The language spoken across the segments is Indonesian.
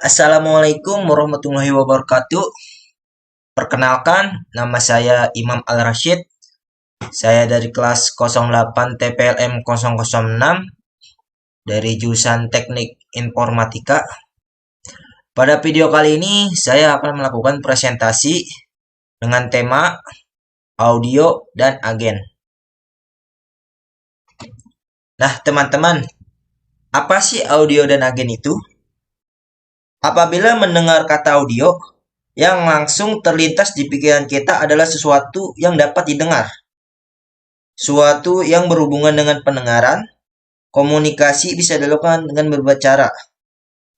Assalamualaikum warahmatullahi wabarakatuh. Perkenalkan, nama saya Imam Al-Rashid. Saya dari kelas 08 TPLM 006 dari jurusan Teknik Informatika. Pada video kali ini, saya akan melakukan presentasi dengan tema audio dan agen. Nah, teman-teman, apa sih audio dan agen itu? Apabila mendengar kata audio, yang langsung terlintas di pikiran kita adalah sesuatu yang dapat didengar. Suatu yang berhubungan dengan pendengaran, komunikasi bisa dilakukan dengan berbagai cara.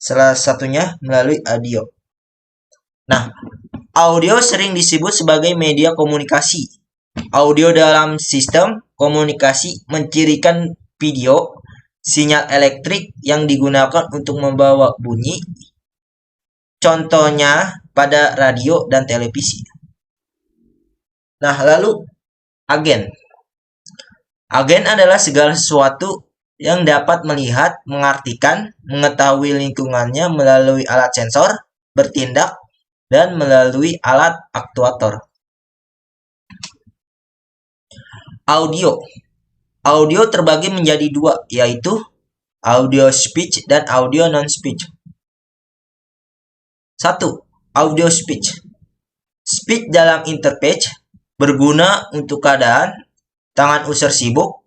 Salah satunya melalui audio. Nah, audio sering disebut sebagai media komunikasi. Audio dalam sistem komunikasi mencirikan video, sinyal elektrik yang digunakan untuk membawa bunyi, contohnya pada radio dan televisi. Nah, lalu agen. Agen adalah segala sesuatu yang dapat melihat, mengartikan, mengetahui lingkungannya melalui alat sensor, bertindak, dan melalui alat aktuator. Audio. Audio terbagi menjadi dua, yaitu audio speech dan audio non-speech. 1. Audio speech. Speech dalam interpage berguna untuk keadaan tangan user sibuk,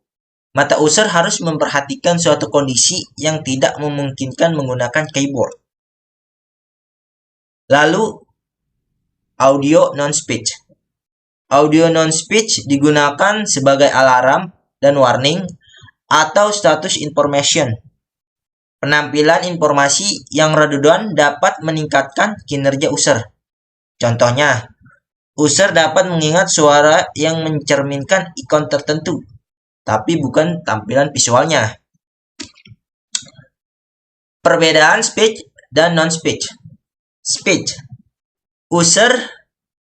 mata user harus memperhatikan suatu kondisi yang tidak memungkinkan menggunakan keyboard. Lalu, audio non-speech. Audio non-speech digunakan sebagai alarm dan warning atau status information. Penampilan informasi yang redundant dapat meningkatkan kinerja user. Contohnya, user dapat mengingat suara yang mencerminkan ikon tertentu, tapi bukan tampilan visualnya. Perbedaan speech dan non-speech. Speech. User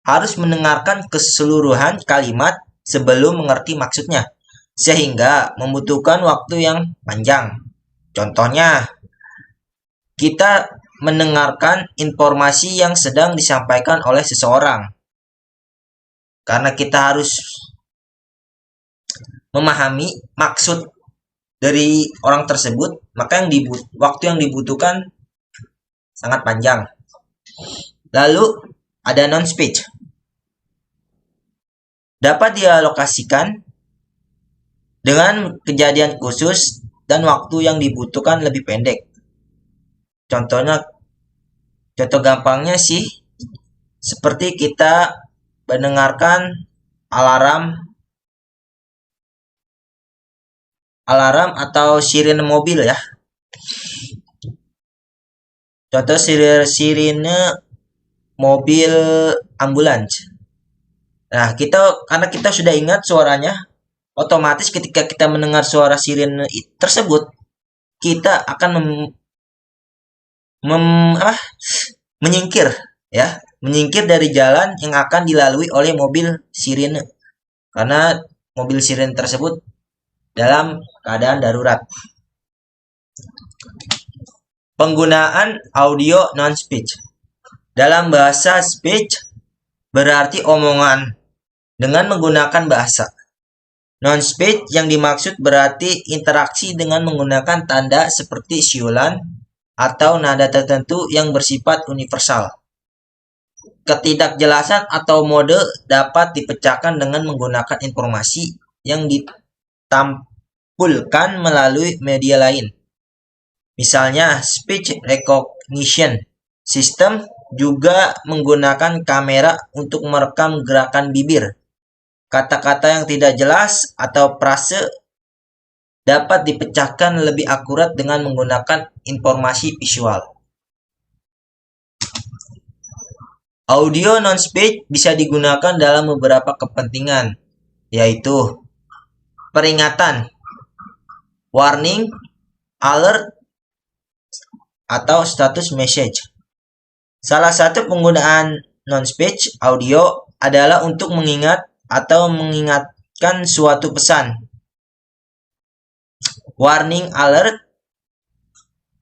harus mendengarkan keseluruhan kalimat sebelum mengerti maksudnya, sehingga membutuhkan waktu yang panjang. Contohnya, kita mendengarkan informasi yang sedang disampaikan oleh seseorang. Karena kita harus memahami maksud dari orang tersebut, maka waktu yang dibutuhkan sangat panjang. Lalu ada non-speech. Dapat dialokasikan dengan kejadian khusus dan waktu yang dibutuhkan lebih pendek. Contoh gampangnya sih, seperti kita mendengarkan alarm atau sirine mobil ya. Contoh sirine mobil ambulans. Nah, karena kita sudah ingat suaranya, otomatis ketika kita mendengar suara sirine tersebut, kita akan menyingkir dari jalan yang akan dilalui oleh mobil sirine, karena mobil sirine tersebut dalam keadaan darurat. Penggunaan audio non-speech. Dalam bahasa speech berarti omongan dengan menggunakan bahasa. Non-speech yang dimaksud berarti interaksi dengan menggunakan tanda seperti siulan atau nada tertentu yang bersifat universal. Ketidakjelasan atau mode dapat dipecahkan dengan menggunakan informasi yang ditampilkan melalui media lain. Misalnya, speech recognition system juga menggunakan kamera untuk merekam gerakan bibir. Kata-kata yang tidak jelas atau frase dapat dipecahkan lebih akurat dengan menggunakan informasi visual. Audio non-speech bisa digunakan dalam beberapa kepentingan, yaitu peringatan, warning, alert, atau status message. Salah satu penggunaan non-speech audio adalah untuk mengingat atau mengingatkan suatu pesan. Warning, alert,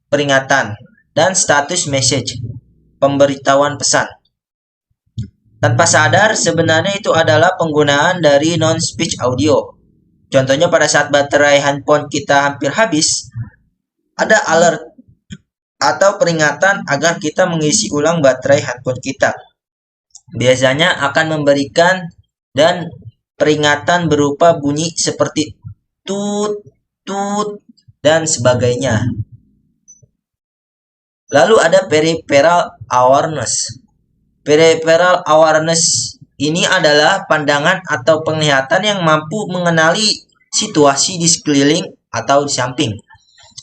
peringatan, dan status message. pemberitahuan pesan. Tanpa sadar, sebenarnya itu adalah penggunaan dari non-speech audio. Contohnya pada saat baterai handphone kita hampir habis, ada alert atau peringatan agar kita mengisi ulang baterai handphone kita. Biasanya akan memberikan dan peringatan berupa bunyi seperti tut, tut, dan sebagainya. Lalu ada peripheral awareness. Peripheral awareness ini adalah pandangan atau penglihatan yang mampu mengenali situasi di sekeliling atau di samping.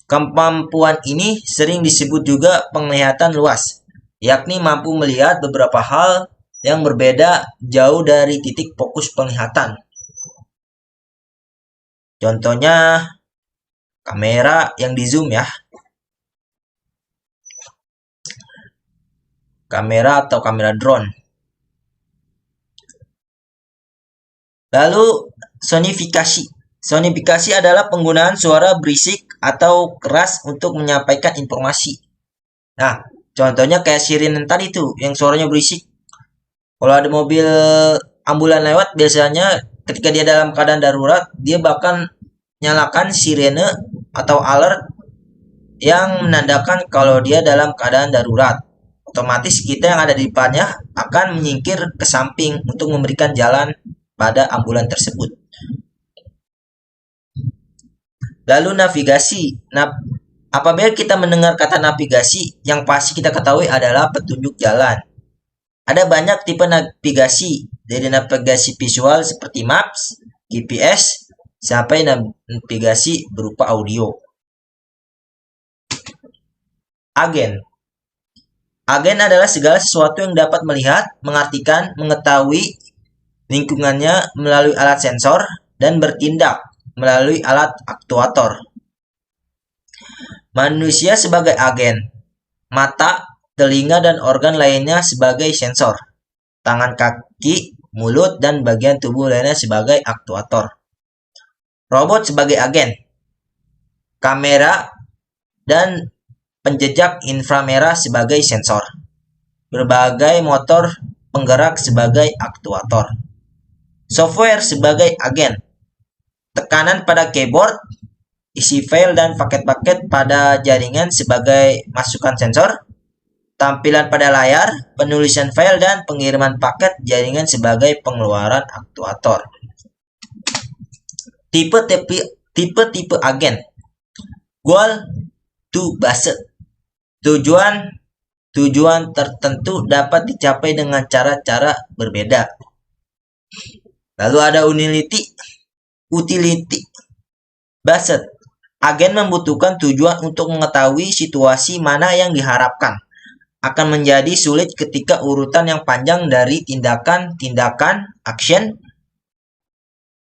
Kemampuan ini sering disebut juga penglihatan luas, yakni mampu melihat beberapa hal yang berbeda jauh dari titik fokus penglihatan. Contohnya kamera yang di zoom ya. Kamera atau kamera drone. Lalu sonifikasi. Sonifikasi adalah penggunaan suara berisik atau keras untuk menyampaikan informasi. Nah, contohnya kayak sirine tadi tuh, yang suaranya berisik. Kalau ada mobil ambulan lewat, biasanya ketika dia dalam keadaan darurat, dia bahkan nyalakan sirene atau alert yang menandakan kalau dia dalam keadaan darurat. Otomatis kita yang ada di depannya akan menyingkir ke samping untuk memberikan jalan pada ambulan tersebut. Lalu navigasi. Apabila kita mendengar kata navigasi, yang pasti kita ketahui adalah petunjuk jalan. Ada banyak tipe navigasi, dari navigasi visual seperti maps, GPS, sampai navigasi berupa audio. Agen. Agen adalah segala sesuatu yang dapat melihat, mengartikan, mengetahui lingkungannya melalui alat sensor, dan bertindak melalui alat aktuator. Manusia sebagai agen, mata, telinga, dan organ lainnya sebagai sensor, tangan, kaki, mulut, dan bagian tubuh lainnya sebagai aktuator. Robot sebagai agen, kamera, dan penjejak inframerah sebagai sensor. Berbagai motor penggerak sebagai aktuator. Software sebagai agen. Tekanan pada keyboard, isi file dan paket-paket pada jaringan sebagai masukan sensor. Tampilan pada layar, penulisan file dan pengiriman paket jaringan sebagai pengeluaran aktuator. Tipe-tipe agen. Goal to based. Tujuan tertentu dapat dicapai dengan cara-cara berbeda. Lalu ada utility based. Agen membutuhkan tujuan untuk mengetahui situasi mana yang diharapkan. Akan menjadi sulit ketika urutan yang panjang dari tindakan action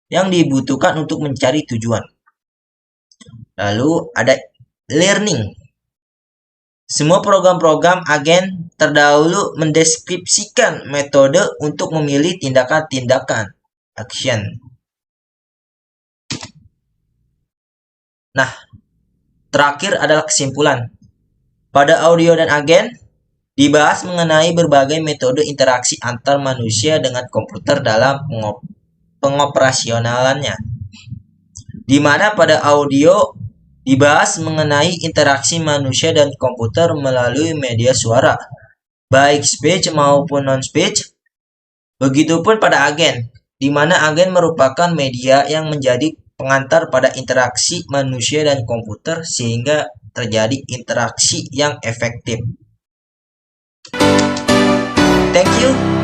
yang dibutuhkan untuk mencari tujuan. Lalu ada learning. Semua program-program agen terdahulu mendeskripsikan metode untuk memilih tindakan-tindakan action. Nah, terakhir adalah kesimpulan. Pada audio dan agen, dibahas mengenai berbagai metode interaksi antar manusia dengan komputer dalam pengoperasionalannya. Di mana pada audio dibahas mengenai interaksi manusia dan komputer melalui media suara, baik speech maupun non-speech. Begitupun pada agen, di mana agen merupakan media yang menjadi pengantar pada interaksi manusia dan komputer sehingga terjadi interaksi yang efektif. Thank you.